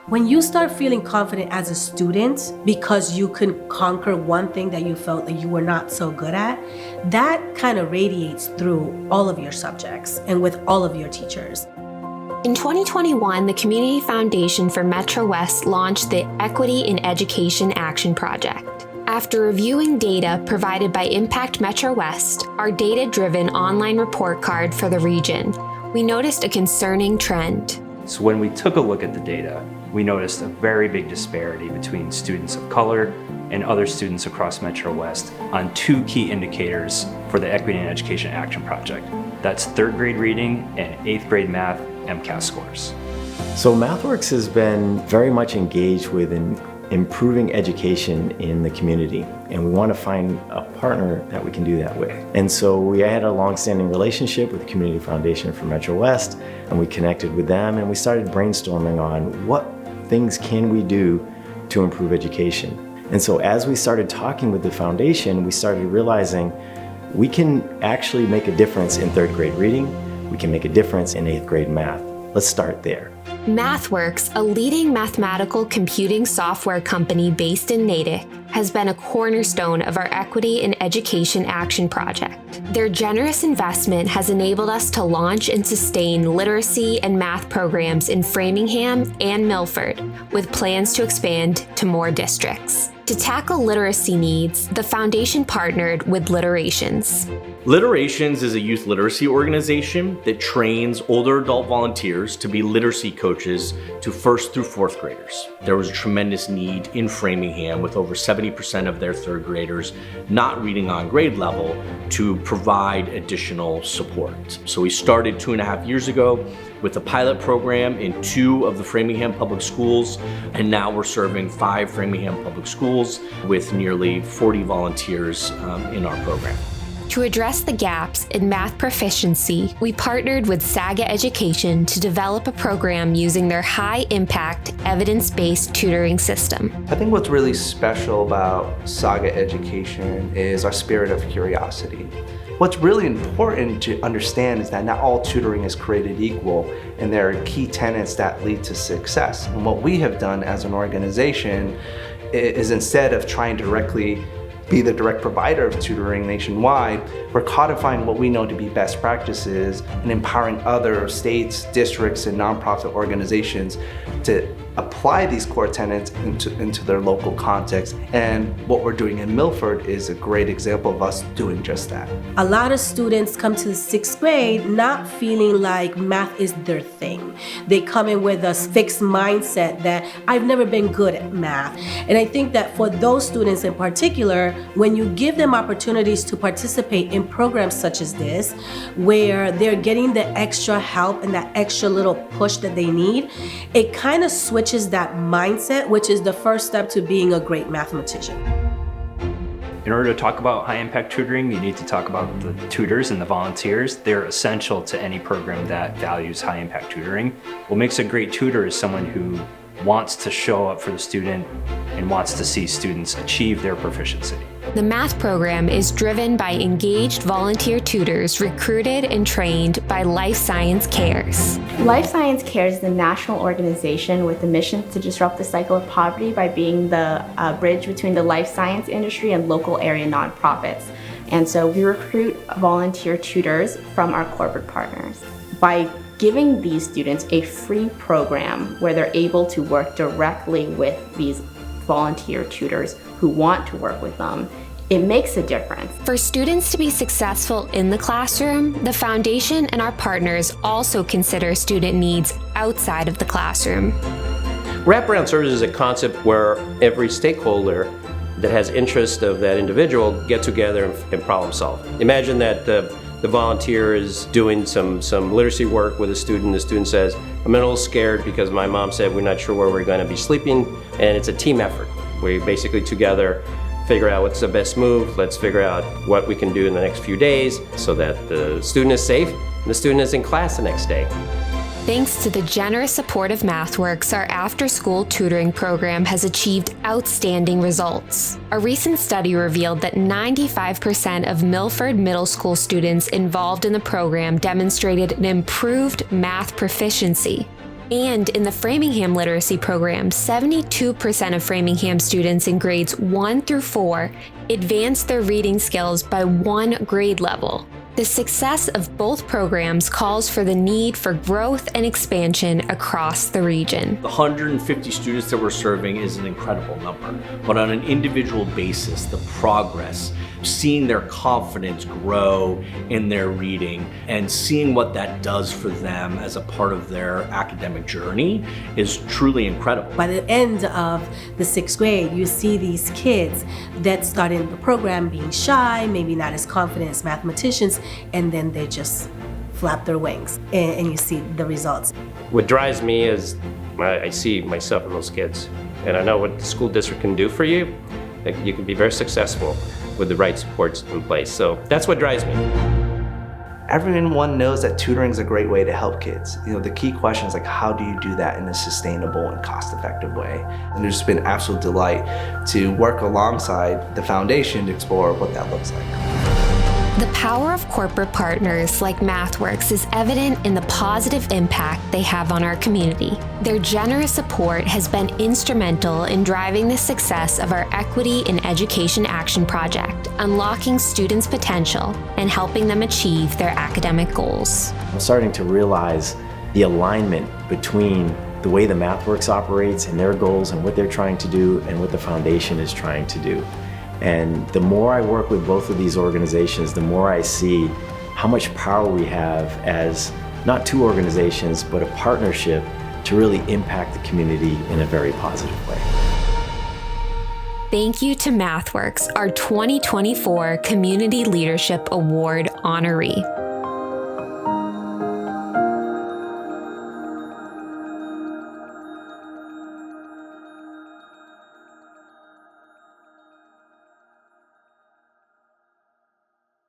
When you start feeling confident as a student because you can conquer one thing that you felt that you were not so good at, that kind of radiates through all of your subjects and with all of your teachers. In 2021, the Community Foundation for MetroWest launched the Equity in Education Action Project. After reviewing data provided by Impact MetroWest, our data-driven online report card for the region, we noticed a concerning trend. So when we took a look at the data, we noticed a very big disparity between students of color and other students across MetroWest on two key indicators for the Equity in Education Action Project. That's third grade reading and eighth grade math MCAS scores. So MathWorks has been very much engaged with improving education in the community, and we want to find a partner that we can do that with. And so we had a long-standing relationship with the Community Foundation for MetroWest, and we connected with them and we started brainstorming on what things can we do to improve education. And so as we started talking with the foundation, we started realizing we can actually make a difference in third grade reading, we can make a difference in eighth grade math. Let's start there. MathWorks, a leading mathematical computing software company based in Natick, has been a cornerstone of our Equity in Education Action Project. Their generous investment has enabled us to launch and sustain literacy and math programs in Framingham and Milford, with plans to expand to more districts. To tackle literacy needs, the foundation partnered with Literations. Literations is a youth literacy organization that trains older adult volunteers to be literacy coaches to first through fourth graders. There was a tremendous need in Framingham with over 70% of their third graders not reading on grade level to provide additional support. So we started 2.5 years ago with a pilot program in 2 of the Framingham public schools, and now we're serving 5 Framingham public schools with nearly 40 volunteers in our program. To address the gaps in math proficiency, we partnered with Saga Education to develop a program using their high-impact, evidence-based tutoring system. I think what's really special about Saga Education is our spirit of curiosity. What's really important to understand is that not all tutoring is created equal, and there are key tenets that lead to success. And what we have done as an organization is, instead of trying to directly be the direct provider of tutoring nationwide, we're codifying what we know to be best practices and empowering other states, districts, and nonprofit organizations to apply these core tenets into their local context. And what we're doing in Milford is a great example of us doing just that. A lot of students come to the 6th grade not feeling like math is their thing. They come in with a fixed mindset that I've never been good at math. And I think that for those students in particular, when you give them opportunities to participate in programs such as this, where they're getting the extra help and that extra little push that they need, it kind of switches that mindset, which is the first step to being a great mathematician. In order to talk about high impact tutoring, you need to talk about the tutors and the volunteers. They're essential to any program that values high impact tutoring. What makes a great tutor is someone who wants to show up for the student and wants to see students achieve their proficiency. The math program is driven by engaged volunteer tutors recruited and trained by Life Science Cares. Life Science Cares is a national organization with the mission to disrupt the cycle of poverty by being the bridge between the life science industry and local area nonprofits. And so we recruit volunteer tutors from our corporate partners. By giving these students a free program where they're able to work directly with these volunteer tutors who want to work with them, it makes a difference. For students to be successful in the classroom, the foundation and our partners also consider student needs outside of the classroom. Wraparound services is a concept where every stakeholder that has interest of that individual get together and problem solve. Imagine that the volunteer is doing some literacy work with a student. The student says, I'm a little scared because my mom said we're not sure where we're going to be sleeping, and it's a team effort. We basically together figure out what's the best move, let's figure out what we can do in the next few days so that the student is safe and the student is in class the next day. Thanks to the generous support of MathWorks, our after-school tutoring program has achieved outstanding results. A recent study revealed that 95% of Milford Middle School students involved in the program demonstrated an improved math proficiency. And in the Framingham Literacy Program, 72% of Framingham students in grades 1 through 4 advanced their reading skills by 1 grade level. The success of both programs calls for the need for growth and expansion across the region. The 150 students that we're serving is an incredible number, but on an individual basis, the progress, seeing their confidence grow in their reading and seeing what that does for them as a part of their academic journey is truly incredible. By the end of the 6th grade, you see these kids that started the program being shy, maybe not as confident as mathematicians, and then they just flap their wings and you see the results. What drives me is I see myself in those kids, and I know what the school district can do for you. That you can be very successful with the right supports in place. So that's what drives me. Everyone knows that tutoring is a great way to help kids. The key question is how do you do that in a sustainable and cost-effective way? And there's been absolute delight to work alongside the foundation to explore what that looks like. The power of corporate partners like MathWorks is evident in the positive impact they have on our community. Their generous support has been instrumental in driving the success of our Equity in Education Action Project, unlocking students' potential and helping them achieve their academic goals. I'm starting to realize the alignment between the way the MathWorks operates and their goals and what they're trying to do and what the foundation is trying to do. And the more I work with both of these organizations, the more I see how much power we have as not two organizations, but a partnership to really impact the community in a very positive way. Thank you to MathWorks, our 2024 Community Leadership Award honoree.